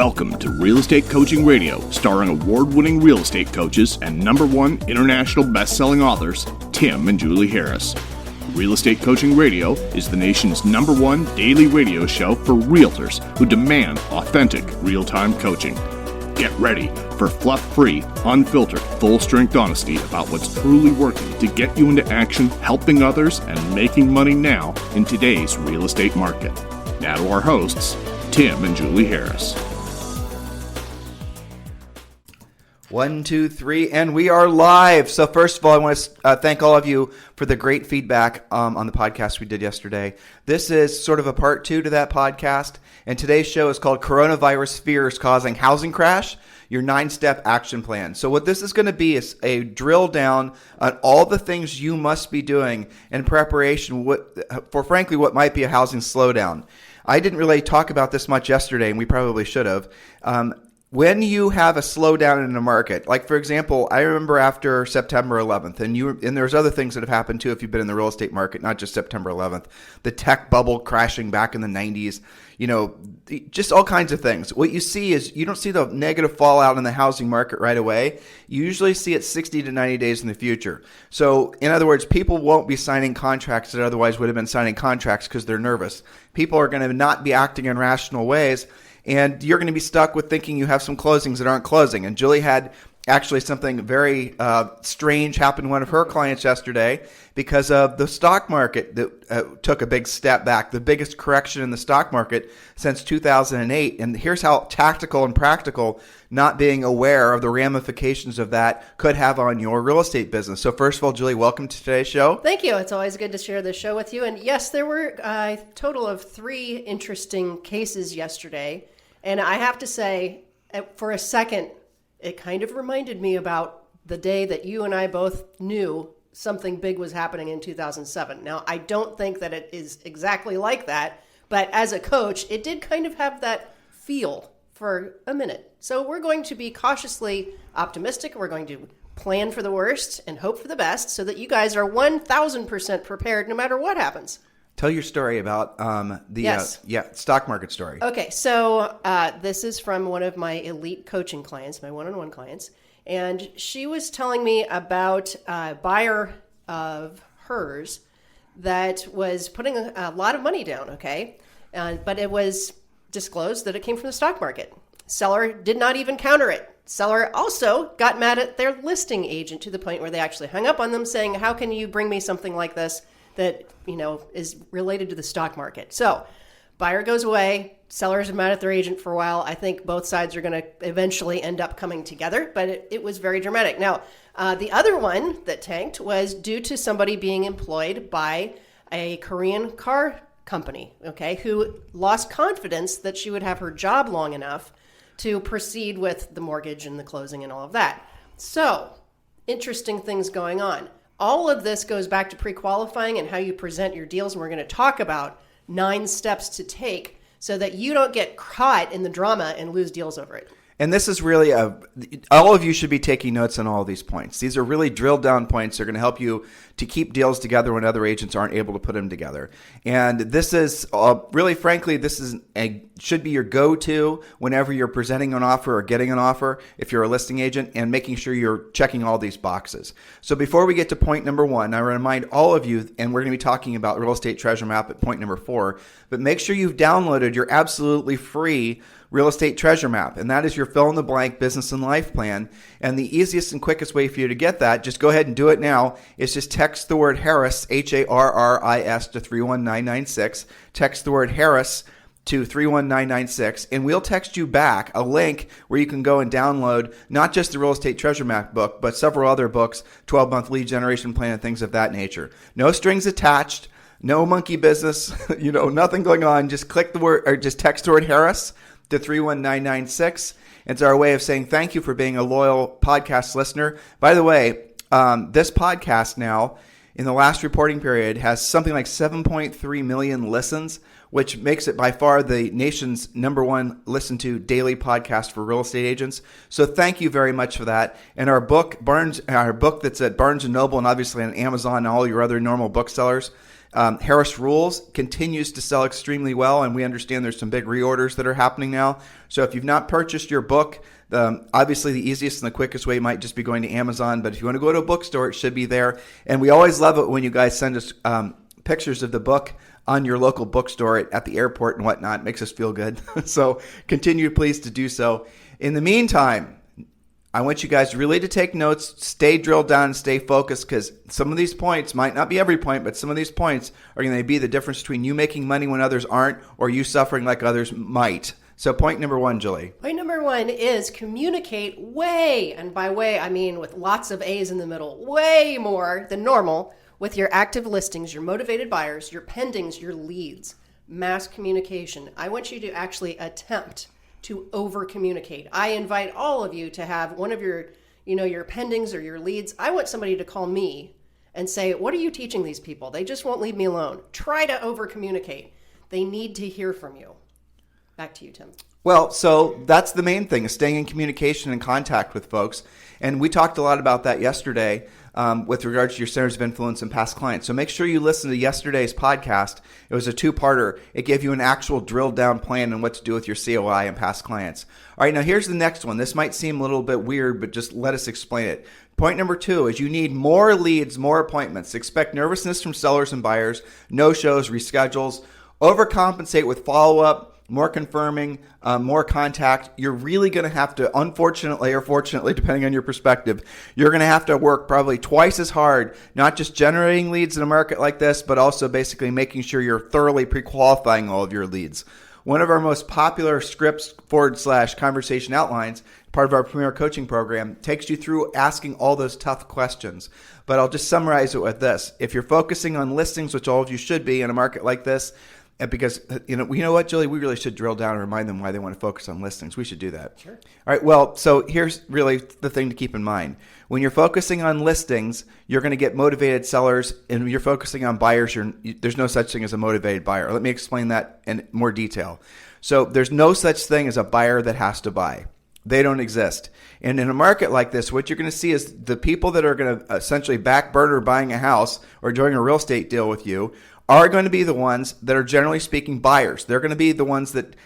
Welcome to Real Estate Coaching Radio, starring award-winning real estate coaches and #1 international best-selling authors, Tim and Julie Harris. Real Estate Coaching Radio is the nation's #1 daily radio show for realtors who demand authentic, real-time coaching. Get ready for fluff-free, unfiltered, full-strength honesty about what's truly working to get you into action, helping others, and making money now in today's real estate market. Now to our hosts, Tim and Julie Harris. 1, 2, 3, and we are live. So first of all, I want to thank all of you for the great feedback on the podcast we did yesterday. This is sort of a part 2 to that podcast, and today's show is called Coronavirus Fears Causing Housing Crash, your 9-step action plan. So what this is going to be is a drill down on all the things you must be doing in preparation for frankly what might be a housing slowdown. I didn't really talk about this much yesterday, and we probably should have. When you have a slowdown in the market, like for example, I remember after September 11th, and there's other things that have happened too if you've been in the real estate market, not just September 11th, the tech bubble crashing back in the 90s, just all kinds of things. What you see is you don't see the negative fallout in the housing market right away. You usually see it 60 to 90 days in the future. So in other words, people won't be signing contracts that otherwise would have been signing contracts because they're nervous. People are going to not be acting in rational ways. And you're going to be stuck with thinking you have some closings that aren't closing. And Julie had actually something very strange happen to one of her clients yesterday because of the stock market that took a big step back, the biggest correction in the stock market since 2008. And here's how tactical and practical not being aware of the ramifications of that could have on your real estate business. So first of all, Julie, welcome to today's show. Thank you. It's always good to share this show with you. And yes, there were a total of 3 interesting cases yesterday. And I have to say, for a second, it kind of reminded me about the day that you and I both knew something big was happening in 2007. Now, I don't think that it is exactly like that, but as a coach, it did kind of have that feel for a minute. So we're going to be cautiously optimistic. We're going to plan for the worst and hope for the best so that you guys are 1,000% prepared no matter what happens. Tell your story about the stock market story. Okay, so this is from one of my elite coaching clients, my one-on-one clients, and she was telling me about a buyer of hers that was putting a lot of money down, okay? But it was disclosed that it came from the stock market. Seller did not even counter it. Seller also got mad at their listing agent to the point where they actually hung up on them saying, how can you bring me something like this that, is related to the stock market? So buyer goes away, sellers are mad at their agent for a while. I think both sides are going to eventually end up coming together, but it was very dramatic. Now, the other one that tanked was due to somebody being employed by a Korean car company, okay, who lost confidence that she would have her job long enough to proceed with the mortgage and the closing and all of that. So, interesting things going on. All of this goes back to pre-qualifying and how you present your deals. And we're going to talk about 9 steps to take so that you don't get caught in the drama and lose deals over it. And this is really all of you should be taking notes on all of these points. These are really drilled down points. They're going to help you to keep deals together when other agents aren't able to put them together. And this is really, frankly, should be your go-to whenever you're presenting an offer or getting an offer if you're a listing agent, and making sure you're checking all these boxes. So before we get to point number 1, I remind all of you, and we're going to be talking about Real Estate Treasure Map at point number 4, but make sure you've downloaded your absolutely free Real Estate Treasure Map, and that is your fill-in-the-blank business and life plan. And the easiest and quickest way for you to get that, just go ahead and do it now, is just text the word Harris, Harris, to 31996. Text the word Harris to 31996, and we'll text you back a link where you can go and download not just the Real Estate Treasure Map book, but several other books, 12-month lead generation plan, and things of that nature. No strings attached, no monkey business, nothing going on. Just click the word, or just text the word Harris to 31996. It's our way of saying thank you for being a loyal podcast listener. By the way, this podcast now, in the last reporting period, has something like 7.3 million listens, which makes it by far the nation's #1 listened to daily podcast for real estate agents. So thank you very much for that. And our book that's at Barnes & Noble and obviously on Amazon and all your other normal booksellers, Harris Rules continues to sell extremely well, and we understand there's some big reorders that are happening now. So if you've not purchased your book, obviously the easiest and the quickest way might just be going to Amazon. But if you want to go to a bookstore, it should be there. And we always love it when you guys send us pictures of the book on your local bookstore at the airport and whatnot. It makes us feel good. So continue, please, to do so. In the meantime, I want you guys really to take notes, stay drilled down, and stay focused, because some of these points might not be every point, but some of these points are going to be the difference between you making money when others aren't, or you suffering like others might. So point number one, Julie. Point number one is communicate way, and by way I mean with lots of A's in the middle, way more than normal with your active listings, your motivated buyers, your pendings, your leads. Mass communication. I want you to actually attempt to over communicate. I invite all of you to have one of your pendings or your leads. I want somebody to call me and say, what are you teaching these people? They just won't leave me alone. Try to over communicate. They need to hear from you. Back to you, Tim. Well, so that's the main thing, is staying in communication and contact with folks. And we talked a lot about that yesterday with regards to your centers of influence and past clients. So make sure you listen to yesterday's podcast. It was a two-parter. It gave you an actual drilled down plan on what to do with your COI and past clients. All right, now here's the next one. This might seem a little bit weird, but just let us explain it. Point number two is you need more leads, more appointments. Expect nervousness from sellers and buyers, no-shows, reschedules. Overcompensate with follow-up, more confirming, more contact. You're really going to have to, unfortunately or fortunately, depending on your perspective, you're going to have to work probably twice as hard, not just generating leads in a market like this, but also basically making sure you're thoroughly pre-qualifying all of your leads. One of our most popular scripts / conversation outlines, part of our Premier Coaching Program, takes you through asking all those tough questions. But I'll just summarize it with this. If you're focusing on listings, which all of you should be in a market like this, and because, you know what, Julie, we really should drill down and remind them why they want to focus on listings. We should do that. Sure. All right, well, so here's really the thing to keep in mind. When you're focusing on listings, you're going to get motivated sellers, and when you're focusing on buyers, there's no such thing as a motivated buyer. Let me explain that in more detail. So there's no such thing as a buyer that has to buy. They don't exist. And in a market like this, what you're going to see is the people that are going to essentially back burner buying a house or doing a real estate deal with you are going to be the ones that are generally speaking buyers. They're going to be the ones that,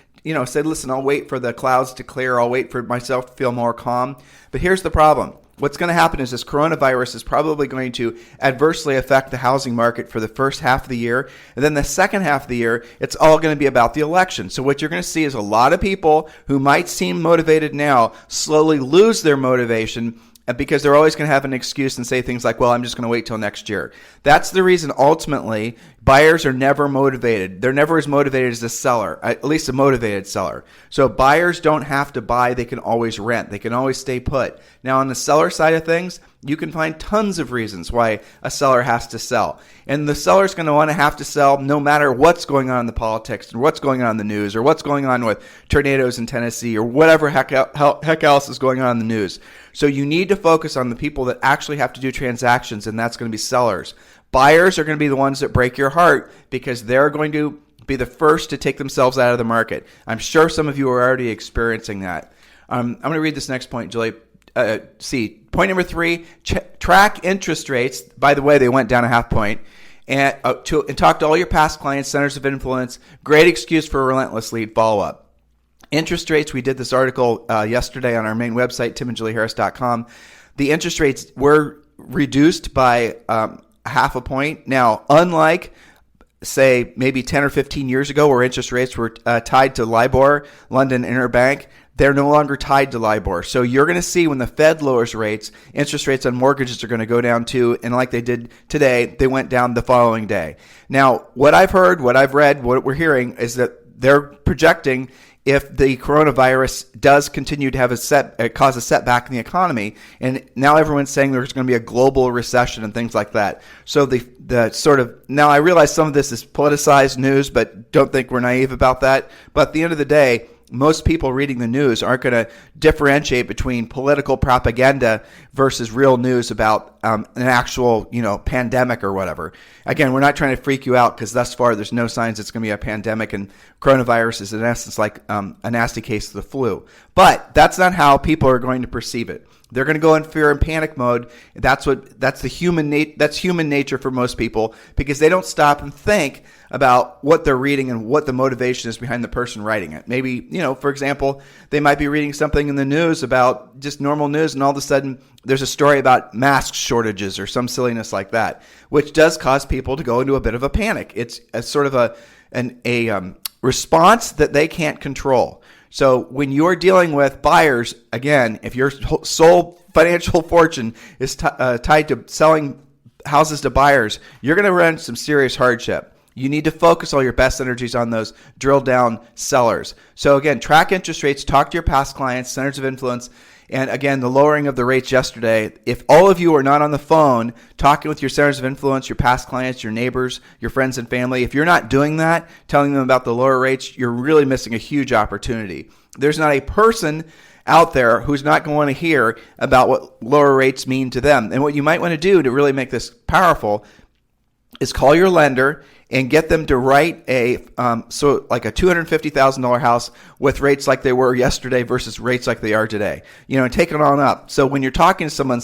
said, listen, I'll wait for the clouds to clear. I'll wait for myself to feel more calm. But here's the problem. What's going to happen is this coronavirus is probably going to adversely affect the housing market for the first half of the year. And then the second half of the year, it's all going to be about the election. So what you're going to see is a lot of people who might seem motivated now slowly lose their motivation, because they're always going to have an excuse and say things like, well, I'm just going to wait till next year. That's the reason ultimately buyers are never motivated. They're never as motivated as a seller, at least a motivated seller. So buyers don't have to buy. They can always rent. They can always stay put. Now on the seller side of things, you can find tons of reasons why a seller has to sell. And the seller's going to want to have to sell no matter what's going on in the politics or what's going on in the news or what's going on with tornadoes in Tennessee or whatever heck else is going on in the news. So you need to focus on the people that actually have to do transactions, and that's going to be sellers. Buyers are going to be the ones that break your heart because they're going to be the first to take themselves out of the market. I'm sure some of you are already experiencing that. I'm going to read this next point, Julie. Point number 3, track interest rates. By the way, they went down a half point. And talk to all your past clients, centers of influence. Great excuse for a relentless lead follow-up. Interest rates, we did this article yesterday on our main website, timandjulieharris.com. The interest rates were reduced by half a point. Now, unlike, say, maybe 10 or 15 years ago where interest rates were tied to LIBOR, London Interbank, they're no longer tied to LIBOR. So you're going to see when the Fed lowers rates, interest rates on mortgages are going to go down too. And like they did today, they went down the following day. Now, what I've heard, what I've read, what we're hearing is that they're projecting if the coronavirus does continue to have cause a setback in the economy, and now everyone's saying there's going to be a global recession and things like that. So the sort of, now I realize some of this is politicized news, but don't think we're naive about that. But at the end of the day, most people reading the news aren't going to differentiate between political propaganda versus real news about an actual, pandemic or whatever. Again, we're not trying to freak you out because thus far there's no signs it's going to be a pandemic, and coronavirus is in essence like a nasty case of the flu. But that's not how people are going to perceive it. They're going to go in fear and panic mode. That's human nature for most people, because they don't stop and think about what they're reading and what the motivation is behind the person writing it. Maybe, for example, they might be reading something in the news about just normal news, and all of a sudden there's a story about mask shortages or some silliness like that, which does cause people to go into a bit of a panic. It's a sort of a response that they can't control. So when you're dealing with buyers, again, if your sole financial fortune is tied to selling houses to buyers, you're going to run some serious hardship. You need to focus all your best energies on those drill down sellers. So again, track interest rates, talk to your past clients, centers of influence. And again, the lowering of the rates yesterday, if all of you are not on the phone talking with your centers of influence, your past clients, your neighbors, your friends and family, if you're not doing that, telling them about the lower rates, you're really missing a huge opportunity. There's not a person out there who's not going to hear about what lower rates mean to them. And what you might want to do to really make this powerful is call your lender and get them to write like a $250,000 house with rates like they were yesterday versus rates like they are today. And take it on up. So when you're talking to someone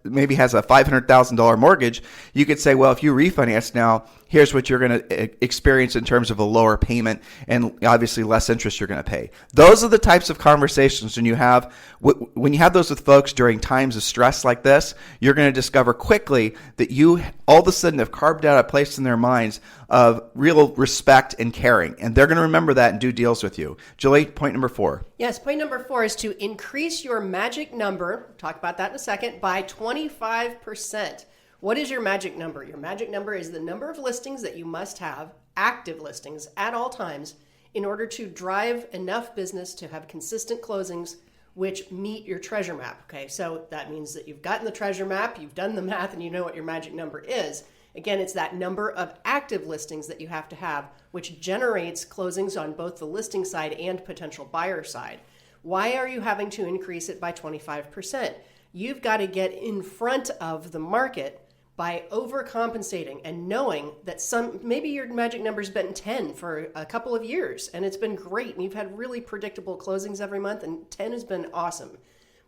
maybe has a $500,000 mortgage, you could say, well, if you refinance now, here's what you're going to experience in terms of a lower payment and obviously less interest you're going to pay. Those are the types of conversations when you have those with folks during times of stress like this, you're going to discover quickly that you all of a sudden have carved out a place in their minds of real respect and caring. And they're going to remember that and do deals with you. Julie, point number 4. Yes, point number 4 is to increase your magic number, we'll talk about that in a second, by 25%. What is your magic number? Your magic number is the number of listings that you must have, active listings at all times, in order to drive enough business to have consistent closings which meet your treasure map. Okay, so that means that you've gotten the treasure map, you've done the math, and you know what your magic number is. Again, it's that number of active listings that you have to have, which generates closings on both the listing side and potential buyer side. Why are you having to increase it by 25%? You've got to get in front of the market by overcompensating and knowing that maybe your magic number's been 10 for a couple of years and it's been great and you've had really predictable closings every month and 10 has been awesome.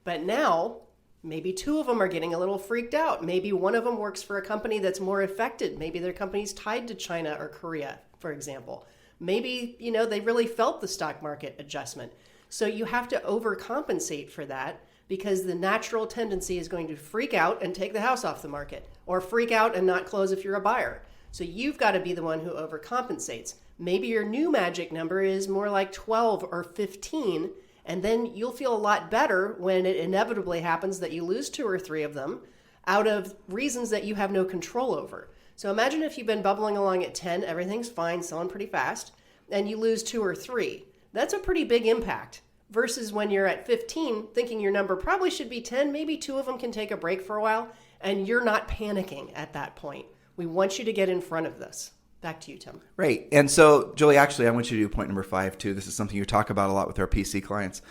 But now maybe 2 of them are getting a little freaked out. Maybe one of them works for a company that's more affected. Maybe their company's tied to China or Korea, for example. Maybe, they really felt the stock market adjustment. So you have to overcompensate for that, because the natural tendency is going to freak out and take the house off the market, or freak out and not close if you're a buyer. So you've got to be the one who overcompensates. Maybe your new magic number is more like 12 or 15, and then you'll feel a lot better when it inevitably happens that you lose 2 or 3 of them out of reasons that you have no control over. So imagine if you've been bubbling along at 10, everything's fine, selling pretty fast, and you lose 2 or 3. That's a pretty big impact. Versus when you're at 15, thinking your number probably should be 10, maybe 2 of them can take a break for a while, and you're not panicking at that point. We want you to get in front of this. Back to you, Tim. Right. And so, Julie, actually, I want you to do point number 5, too. This is something you talk about a lot with our PC clients.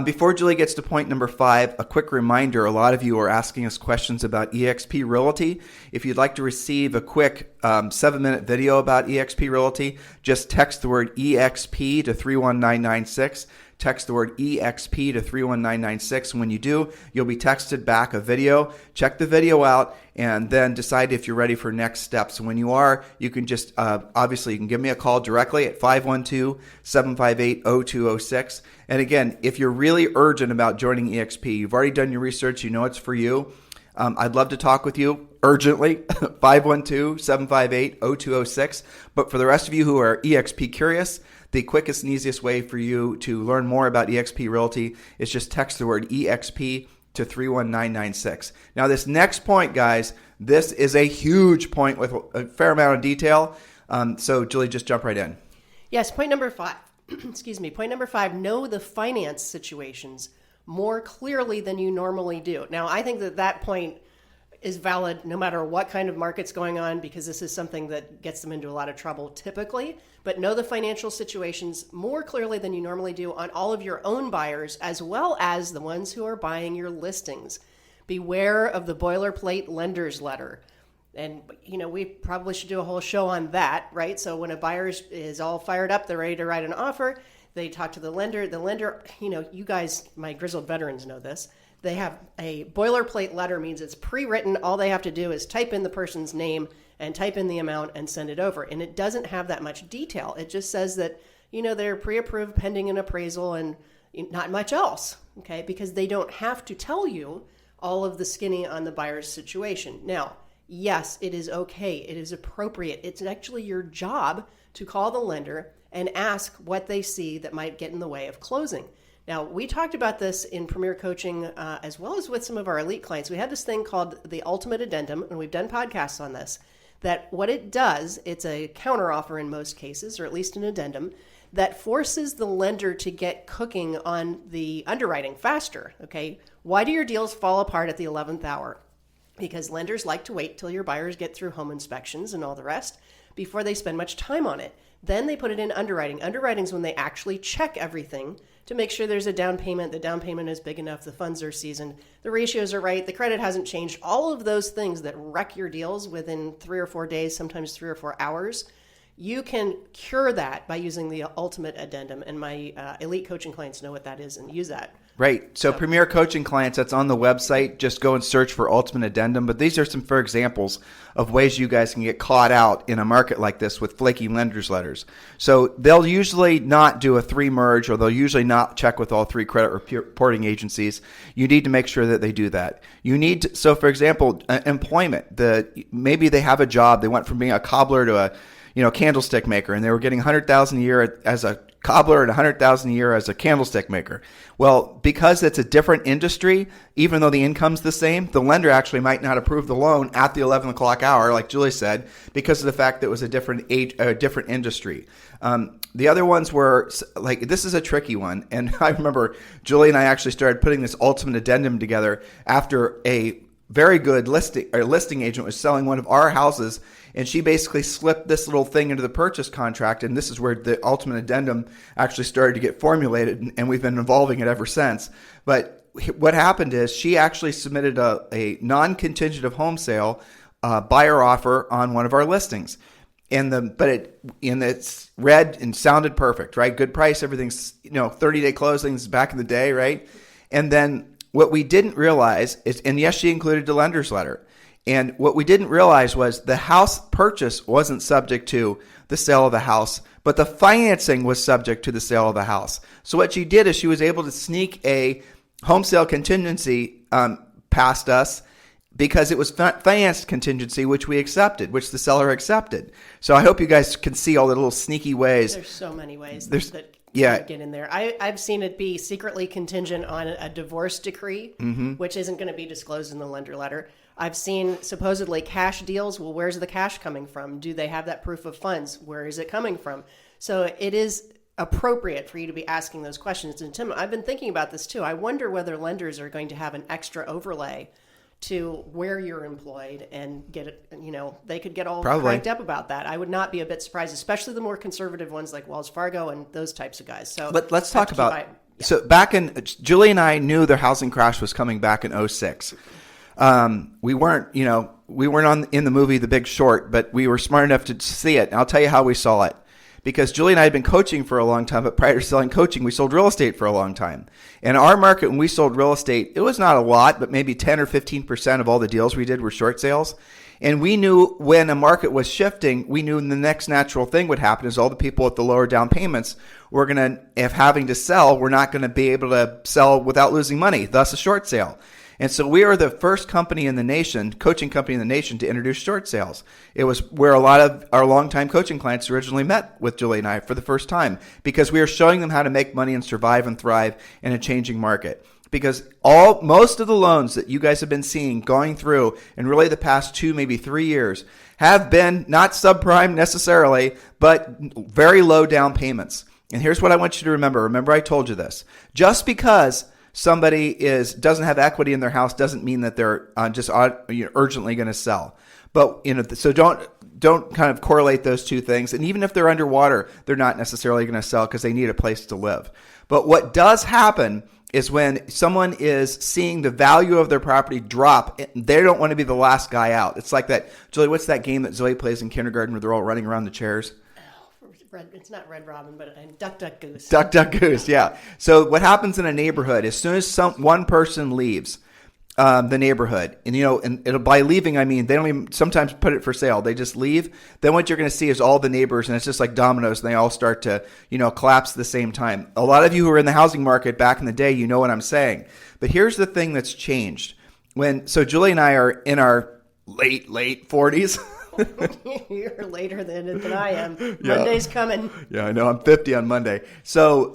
Before Julie gets to point number 5, a quick reminder, a lot of you are asking us questions about eXp Realty. If you'd like to receive a quick 7-minute video about eXp Realty, just text the word EXP to 31996. Text the word EXP to 31996. When you do, you'll be texted back a video. Check the video out and then decide if you're ready for next steps. When you are, you can just, obviously, you can give me a call directly at 512-758-0206. And again, if you're really urgent about joining EXP, you've already done your research, you know it's for you, I'd love to talk with you urgently, 512-758-0206. But for the rest of you who are EXP curious, the quickest and easiest way for you to learn more about eXp Realty is just text the word EXP to 31996. Now, this next point, guys, this is a huge point with a fair amount of detail. So, Julie, just jump right in. Yes, point number 5. Excuse me. Point number 5, know the finance situations more clearly than you normally do. Now, I think that point is valid no matter what kind of market's going on, because this is something that gets them into a lot of trouble typically. But know the financial situations more clearly than you normally do on all of your own buyers, as well as the ones who are buying your listings. beware of the boilerplate lender's letter. And, we probably should do a whole show on that, right? So when a buyer is all fired up, they're ready to write an offer, they talk to the lender. The lender, you guys, my grizzled veterans know this. They have a boilerplate letter, means it's pre-written. All they have to do is type in the person's name and type in the amount and send it over. And it doesn't have that much detail. It just says that, they're pre-approved pending an appraisal and not much else, okay? Because they don't have to tell you all of the skinny on the buyer's situation. Now, yes, it is okay. It is appropriate. It's actually your job to call the lender and ask what they see that might get in the way of closing. Now, we talked about this in Premier Coaching as well as with some of our elite clients. We have this thing called the Ultimate Addendum, and we've done podcasts on this, that what it does, it's a counteroffer in most cases, or at least an addendum, that forces the lender to get cooking on the underwriting faster, okay? Why do your deals fall apart at the 11th hour? Because lenders like to wait till your buyers get through home inspections and all the rest before they spend much time on it. Then they put it in underwriting. Underwriting is when they actually check everything to make sure there's a down payment. The down payment is big enough. The funds are seasoned. The ratios are right. The credit hasn't changed. All of those things that wreck your deals within 3 or 4 days, sometimes 3 or 4 hours, you can cure that by using the Ultimate Addendum. And my elite coaching clients know what that is and use that. Right. So Premier Coaching clients, that's on the website. Just go and search for Ultimate Addendum. But these are some for examples of ways you guys can get caught out in a market like this with flaky lenders letters. So they'll usually not do a 3 merge, or they'll usually not check with all 3 credit reporting agencies. You need to make sure that they do that. You need to, so for example, employment. Maybe they have a job. They went from being a cobbler to a candlestick maker, and they were getting $100,000 a year as a cobbler and $100,000 a year as a candlestick maker. Well, because it's a different industry, even though the income's the same, the lender actually might not approve the loan at the 11 o'clock hour, like Julie said, because of the fact that it was a different different industry. The other ones were like, this is a tricky one, and I remember Julie and I actually started putting this Ultimate Addendum together after a very good listing agent was selling one of our houses, and she basically slipped this little thing into the purchase contract, and this is where the Ultimate Addendum actually started to get formulated, and we've been evolving it ever since. But what happened is she actually submitted a non-contingent of home sale buyer offer on one of our listings. It's read and sounded perfect, right? Good price, everything's 30-day closings back in the day, right? And then what we didn't realize is, and yes, she included the lender's letter. And what we didn't realize was the house purchase wasn't subject to the sale of the house, but the financing was subject to the sale of the house. So what she did is she was able to sneak a home sale contingency past us because it was financed contingency, which we accepted, which the seller accepted. So I hope you guys can see all the little sneaky ways. There's so many ways that get in there. I've seen it be secretly contingent on a divorce decree, which isn't going to be disclosed in the lender letter. I've seen supposedly cash deals. Well, where's the cash coming from? Do they have that proof of funds? Where is it coming from? So it is appropriate for you to be asking those questions. And Tim, I've been thinking about this too. I wonder whether lenders are going to have an extra overlay to where you're employed and get it, they could get all cranked up about that. I would not be a bit surprised, especially the more conservative ones like Wells Fargo and those types of guys. So let's talk about, so back in, Julie and I knew the housing crash was coming back in 2006. We weren't in the movie The Big Short, but we were smart enough to see it. And I'll tell you how we saw it. Because Julie and I had been coaching for a long time, but prior to selling coaching, we sold real estate for a long time. In our market, when we sold real estate, it was not a lot, but maybe 10 or 15% of all the deals we did were short sales. And we knew when a market was shifting, we knew the next natural thing would happen is all the people at the lower down payments were going to, if having to sell, we're not going to be able to sell without losing money, thus a short sale. And so we are the first company in the nation, coaching company in the nation, to introduce short sales. It was where a lot of our longtime coaching clients originally met with Julie and I for the first time, because we are showing them how to make money and survive and thrive in a changing market. Because most of the loans that you guys have been seeing going through in really the past 2, maybe 3 years have been not subprime necessarily, but very low down payments. And here's what I want you to remember. Remember, I told you this. Just because somebody doesn't have equity in their house doesn't mean that they're just urgently going to sell. But so don't kind of correlate those two things. And even if they're underwater, they're not necessarily going to sell because they need a place to live. But what does happen is when someone is seeing the value of their property drop. They don't want to be the last guy out. It's like that. Julie, what's that game that Zoe plays in kindergarten where they're all running around the chairs? It's not Red Robin, but Duck, Duck, Goose. Duck, Duck, Goose, yeah. So what happens in a neighborhood, as soon as one person leaves the neighborhood, and by leaving, I mean, they don't even sometimes put it for sale. They just leave. Then what you're going to see is all the neighbors, and it's just like dominoes, and they all start to, collapse at the same time. A lot of you who were in the housing market back in the day, you know what I'm saying. But here's the thing that's changed. So Julie and I are in our late 40s. You're later than I am. Yeah. Monday's coming. Yeah, I know. I'm 50 on Monday. So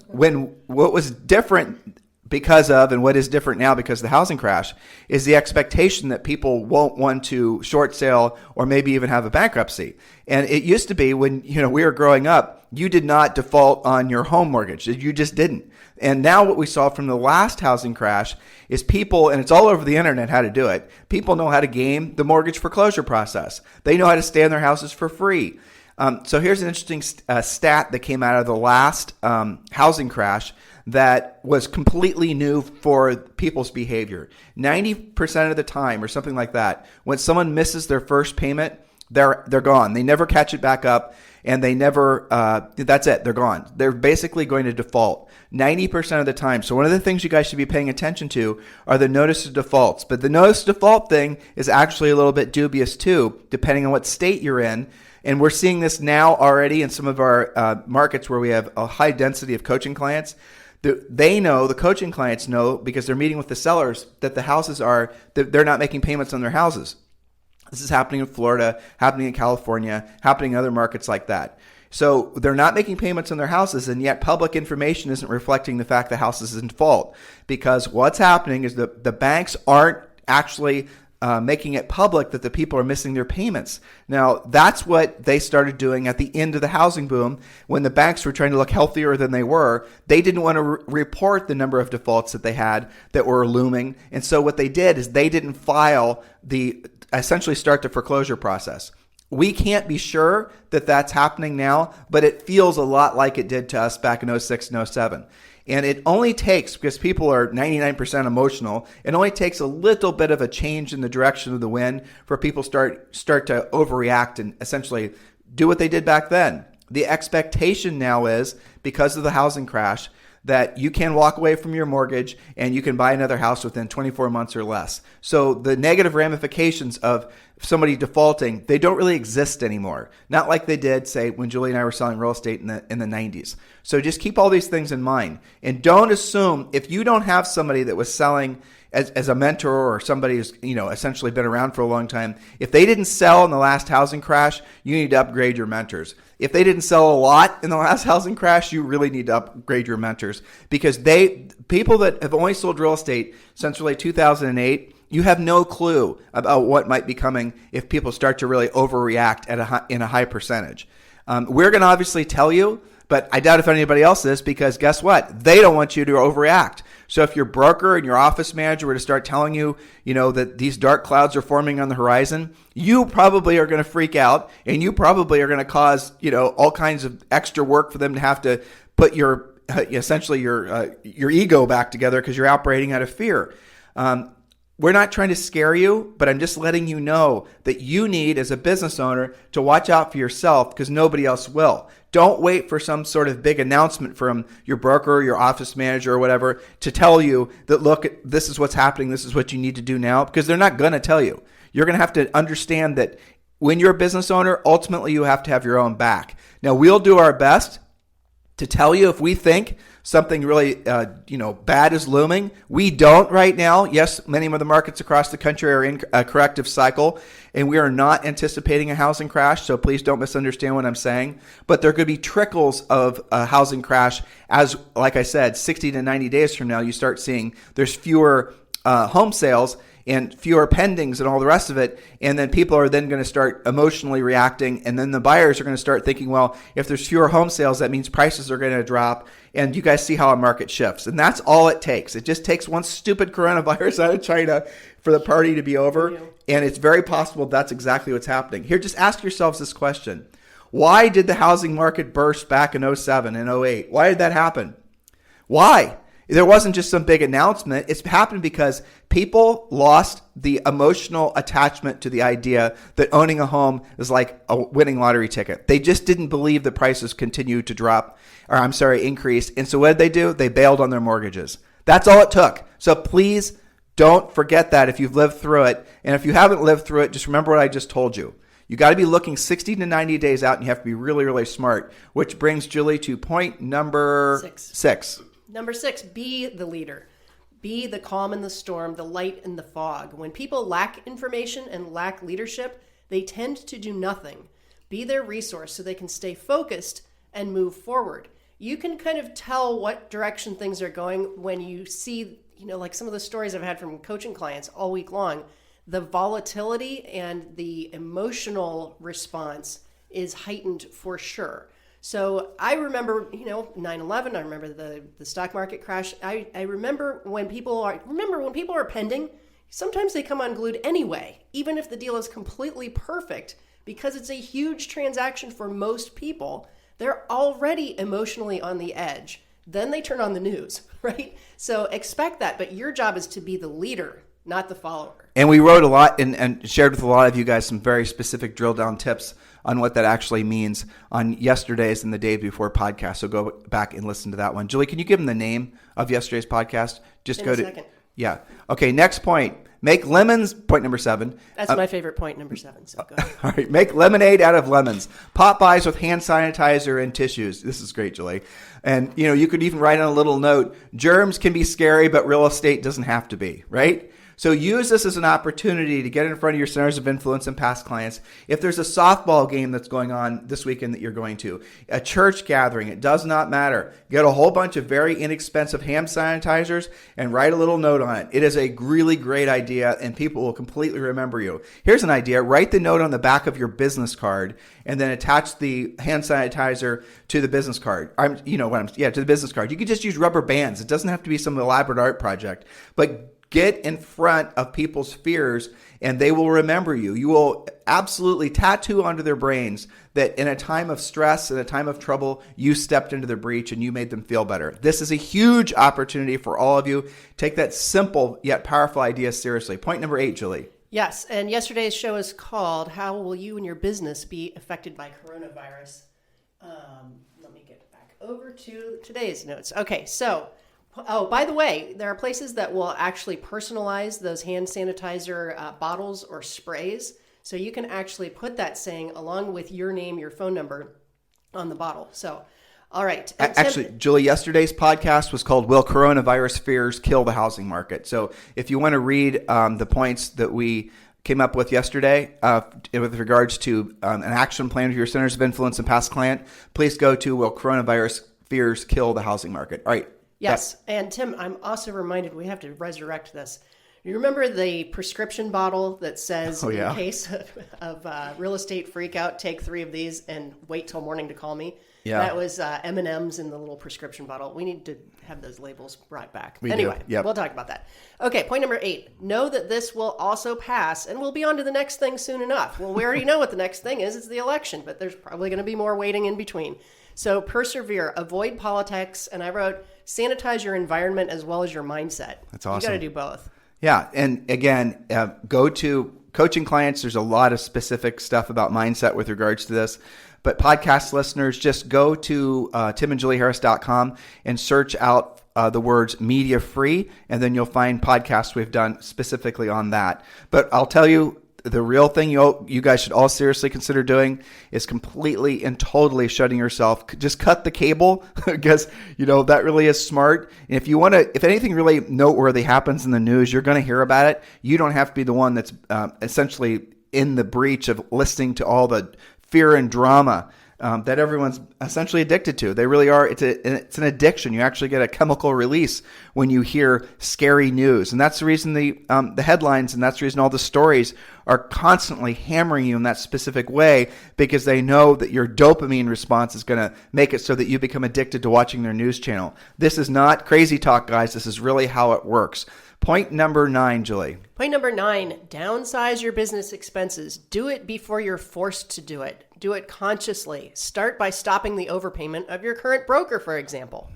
what was different because of, and what is different now because of the housing crash, is the expectation that people won't want to short sale or maybe even have a bankruptcy. And it used to be when we were growing up, you did not default on your home mortgage. You just didn't. And now what we saw from the last housing crash is people, and it's all over the internet how to do it, people know how to game the mortgage foreclosure process. They know how to stay in their houses for free. So here's an interesting stat that came out of the last housing crash that was completely new for people's behavior. 90% of the time, or something like that, when someone misses their first payment, they're gone. They never catch it back up, and they never, that's it, they're gone. They're basically going to default 90% of the time. So one of the things you guys should be paying attention to are the notice of defaults. But the notice of default thing is actually a little bit dubious too, depending on what state you're in. And we're seeing this now already in some of our markets where we have a high density of coaching clients. The coaching clients know, because they're meeting with the sellers, that the houses they're not making payments on their houses. This is happening in Florida, happening in California, happening in other markets like that. So they're not making payments on their houses, and yet public information isn't reflecting the fact the house is in default. Because what's happening is the banks aren't actually making it public that the people are missing their payments. Now, that's what they started doing at the end of the housing boom when the banks were trying to look healthier than they were. They didn't want to report the number of defaults that they had that were looming. And so what they did is they didn't essentially start the foreclosure process. We can't be sure that that's happening now, but it feels a lot like it did to us back in 06 and 07. And it only takes, because people are 99% emotional, it only takes a little bit of a change in the direction of the wind for people start to overreact and essentially do what they did back then. The expectation now is, because of the housing crash, that you can walk away from your mortgage and you can buy another house within 24 months or less. So the negative ramifications of somebody defaulting, they don't really exist anymore. Not like they did, say, when Julie and I were selling real estate in the 90s. So just keep all these things in mind. And don't assume, if you don't have somebody that was selling as a mentor or somebody who's essentially been around for a long time, if they didn't sell in the last housing crash, you need to upgrade your mentors. If they didn't sell a lot in the last housing crash, you really need to upgrade your mentors, because people that have only sold real estate since really 2008, you have no clue about what might be coming if people start to really overreact in a high percentage. We're going to obviously tell you, but I doubt if anybody else is, because guess what? They don't want you to overreact. So if your broker and your office manager were to start telling you, that these dark clouds are forming on the horizon, you probably are going to freak out, and you probably are going to cause, all kinds of extra work for them to have to put your ego back together because you're operating out of fear. We're not trying to scare you, but I'm just letting you know that you need, as a business owner, to watch out for yourself, because nobody else will. Don't wait for some sort of big announcement from your broker, your office manager, or whatever to tell you that, look, this is what's happening, this is what you need to do now, because they're not going to tell you. You're going to have to understand that when you're a business owner, ultimately you have to have your own back. Now, we'll do our best to tell you if we think something really bad is looming. We don't right now. Yes, many of the markets across the country are in a corrective cycle, and we are not anticipating a housing crash, so please don't misunderstand what I'm saying. But there could be trickles of a housing crash as, like I said, 60 to 90 days from now, you start seeing there's fewer home sales and fewer pendings and all the rest of it. And then people are then going to start emotionally reacting. And then the buyers are going to start thinking, well, if there's fewer home sales, that means prices are going to drop. And you guys see how a market shifts. And that's all it takes. It just takes one stupid coronavirus out of China for the party to be over. Yeah. And it's very possible that's exactly what's happening. Here, just ask yourselves this question. Why did the housing market burst back in 07 and 08? Why did that happen? Why? There wasn't just some big announcement. It's happened because people lost the emotional attachment to the idea that owning a home is like a winning lottery ticket. They just didn't believe the prices continued to increase. And so what did they do? They bailed on their mortgages. That's all it took. So please don't forget that if you've lived through it. And if you haven't lived through it, just remember what I just told you. You got to be looking 60 to 90 days out, and you have to be really, really smart, which brings Julie to point number six. Number 6, be the leader. Be the calm in the storm, the light in the fog. When people lack information and lack leadership, they tend to do nothing. Be their resource so they can stay focused and move forward. You can kind of tell what direction things are going when you see, like some of the stories I've had from coaching clients all week long. The volatility and the emotional response is heightened for sure. So I remember, 9/11. I remember the stock market crash. I remember when people are pending, sometimes they come unglued anyway, even if the deal is completely perfect, because it's a huge transaction for most people. They're already emotionally on the edge. Then they turn on the news, right? So expect that, but your job is to be the leader, not the follower. And we wrote a lot and shared with a lot of you guys some very specific drill down tips on what that actually means on yesterday's and the day before podcast. So go back and listen to that one. Julie, can you give them the name of yesterday's podcast? Second. Yeah. Okay, next point. Make lemons, point number 7. That's my favorite point, number 7. So go ahead. All right, make lemonade out of lemons. Popeyes with hand sanitizer and tissues. This is great, Julie. And, you could even write on a little note, germs can be scary, but real estate doesn't have to be, right? So use this as an opportunity to get in front of your centers of influence and past clients. If there's a softball game that's going on this weekend that you're going to, a church gathering, it does not matter. Get a whole bunch of very inexpensive hand sanitizers and write a little note on it. It is a really great idea, and people will completely remember you. Here's an idea. Write the note on the back of your business card and then attach the hand sanitizer to the business card. To the business card. You could just use rubber bands. It doesn't have to be some elaborate art project, but get in front of people's fears and they will remember you. You will absolutely tattoo onto their brains that in a time of stress, in a time of trouble, you stepped into the breach and you made them feel better. This is a huge opportunity for all of you. Take that simple yet powerful idea seriously. Point number 8, Julie. Yes, and yesterday's show is called How Will You and Your Business Be Affected by Coronavirus? Let me get back over to today's notes. Okay, so... Oh, by the way, there are places that will actually personalize those hand sanitizer bottles or sprays. So you can actually put that saying along with your name, your phone number on the bottle. So, all right. Actually, Julie, yesterday's podcast was called Will Coronavirus Fears Kill the Housing Market? So if you want to read the points that we came up with yesterday with regards to an action plan for your centers of influence and past client, please go to Will Coronavirus Fears Kill the Housing Market? All right. Yes, and Tim, I'm also reminded we have to resurrect this. You remember the prescription bottle that says, in case of real estate freakout, take 3 of these and wait till morning to call me? Yeah. That was M&Ms in the little prescription bottle. We need to have those labels brought back. Anyway, we'll talk about that. Okay, point number 8. Know that this will also pass, and we'll be on to the next thing soon enough. Well, we already know what the next thing is. It's the election, but there's probably going to be more waiting in between. So persevere, avoid politics, and I wrote, sanitize your environment as well as your mindset. That's awesome. You got to do both. Yeah, and again, go to coaching clients. There's a lot of specific stuff about mindset with regards to this. But podcast listeners, just go to timandjulieharris.com and search out the words media free, and then you'll find podcasts we've done specifically on that. But I'll tell you, the real thing you guys should all seriously consider doing is completely and totally shutting yourself. Just cut the cable because, that really is smart. And if anything really noteworthy happens in the news, you're going to hear about it. You don't have to be the one that's essentially in the breach of listening to all the fear and drama that everyone's essentially addicted to. They really are. It's an addiction. You actually get a chemical release when you hear scary news. And that's the reason the headlines and that's the reason all the stories are constantly hammering you in that specific way, because they know that your dopamine response is going to make it so that you become addicted to watching their news channel. This is not crazy talk, guys. This is really how it works. Point number 9, Julie. Point number 9, downsize your business expenses. Do it before you're forced to do it. Do it consciously. Start by stopping the overpayment of your current broker, for example.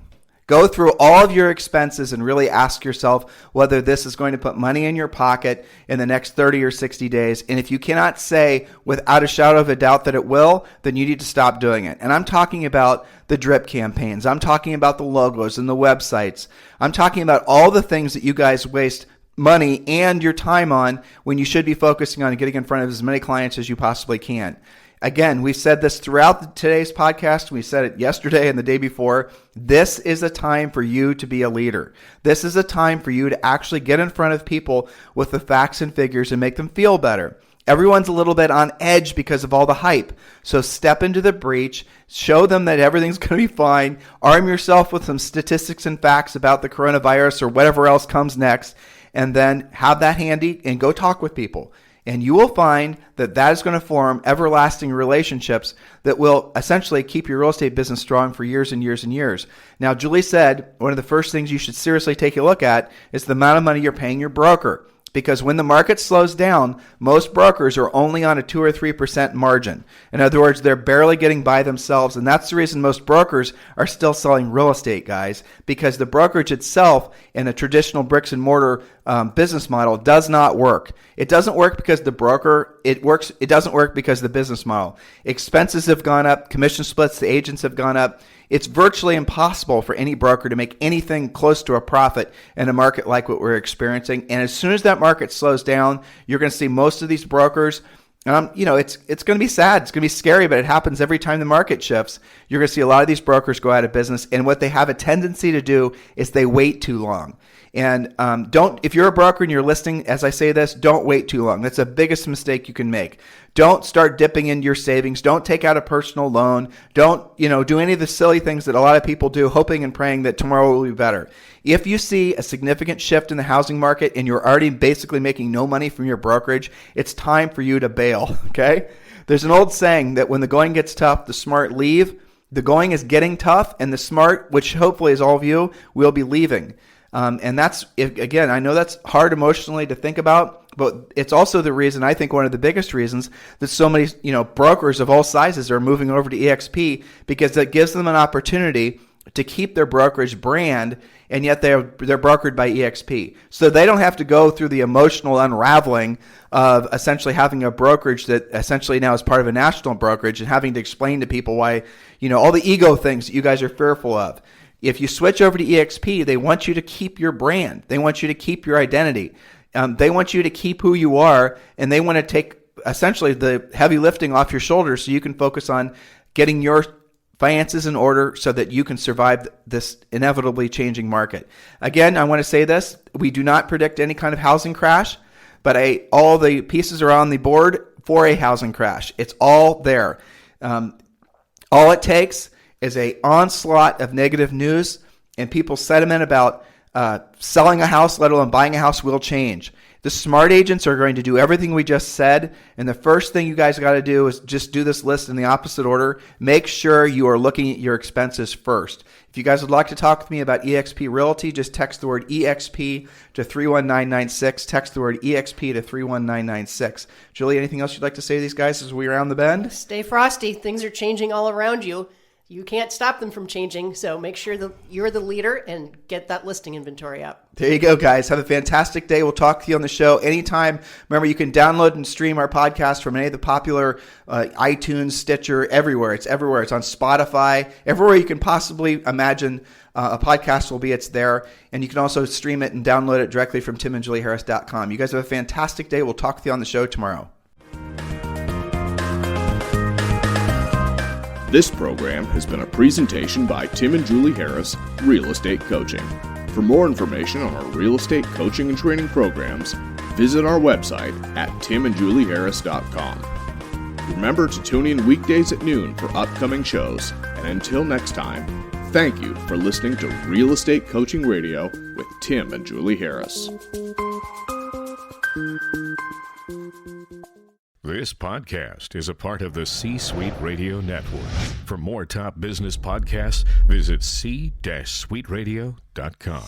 Go through all of your expenses and really ask yourself whether this is going to put money in your pocket in the next 30 or 60 days. And if you cannot say without a shadow of a doubt that it will, then you need to stop doing it. And I'm talking about the drip campaigns. I'm talking about the logos and the websites. I'm talking about all the things that you guys waste money and your time on when you should be focusing on getting in front of as many clients as you possibly can. Again, we've said this throughout today's podcast. We said it yesterday and the day before. This is a time for you to be a leader. This is a time for you to actually get in front of people with the facts and figures and make them feel better. Everyone's a little bit on edge because of all the hype. So step into the breach, show them that everything's going to be fine, arm yourself with some statistics and facts about the coronavirus or whatever else comes next, and then have that handy and go talk with people. And you will find that that is going to form everlasting relationships that will essentially keep your real estate business strong for years and years and years. Now, Julie said one of the first things you should seriously take a look at is the amount of money you're paying your broker. Because when the market slows down, most brokers are only on a 2 or 3% margin. In other words, they're barely getting by themselves. And that's the reason most brokers are still selling real estate, guys, because the brokerage itself in a traditional bricks and mortar business model does not work. It doesn't work because the broker, it doesn't work because the business model. Expenses have gone up, commission splits to agents have gone up. It's virtually impossible for any broker to make anything close to a profit in a market like what we're experiencing. And as soon as that market slows down, you're going to see most of these brokers. It's going to be sad. It's going to be scary, but it happens every time the market shifts. You're going to see a lot of these brokers go out of business. And what they have a tendency to do is they wait too long. And if you're a broker and you're listening as I say this, don't wait too long. That's the biggest mistake you can make. Don't start dipping into your savings. Don't take out a personal loan. Don't, do any of the silly things that a lot of people do, hoping and praying that tomorrow will be better. If you see a significant shift in the housing market and you're already basically making no money from your brokerage, it's time for you to bail, okay? There's an old saying that when the going gets tough, the smart leave. The going is getting tough, and the smart, which hopefully is all of you, will be leaving. And that's, again, I know that's hard emotionally to think about, but it's also the reason, I think one of the biggest reasons that so many, brokers of all sizes are moving over to EXP, because it gives them an opportunity to keep their brokerage brand, and yet they're brokered by EXP. So they don't have to go through the emotional unraveling of essentially having a brokerage that essentially now is part of a national brokerage and having to explain to people why, all the ego things that you guys are fearful of. If you switch over to EXP, they want you to keep your brand. They want you to keep your identity. They want you to keep who you are, and they want to take essentially the heavy lifting off your shoulders so you can focus on getting your finances in order so that you can survive this inevitably changing market. Again, I want to say this. We do not predict any kind of housing crash, but all the pieces are on the board for a housing crash. It's all there. All it takes is an onslaught of negative news, and people's sentiment about selling a house, let alone buying a house, will change. The smart agents are going to do everything we just said, and the first thing you guys got to do is just do this list in the opposite order. Make sure you are looking at your expenses first. If you guys would like to talk with me about eXp Realty, just text the word EXP to 31996. Text the word EXP to 31996. Julie, anything else you'd like to say to these guys as we round the bend? Stay frosty. Things are changing all around you. You can't stop them from changing, so make sure that you're the leader and get that listing inventory up. There you go, guys. Have a fantastic day. We'll talk to you on the show anytime. Remember, you can download and stream our podcast from any of the popular iTunes, Stitcher, everywhere. It's everywhere. It's on Spotify. Everywhere you can possibly imagine a podcast will be, it's there. And you can also stream it and download it directly from timandjulieharris.com. You guys have a fantastic day. We'll talk to you on the show tomorrow. This program has been a presentation by Tim and Julie Harris, Real Estate Coaching. For more information on our real estate coaching and training programs, visit our website at timandjulieharris.com. Remember to tune in weekdays at noon for upcoming shows. And until next time, thank you for listening to Real Estate Coaching Radio with Tim and Julie Harris. This podcast is a part of the C-Suite Radio Network. For more top business podcasts, visit c-suiteradio.com.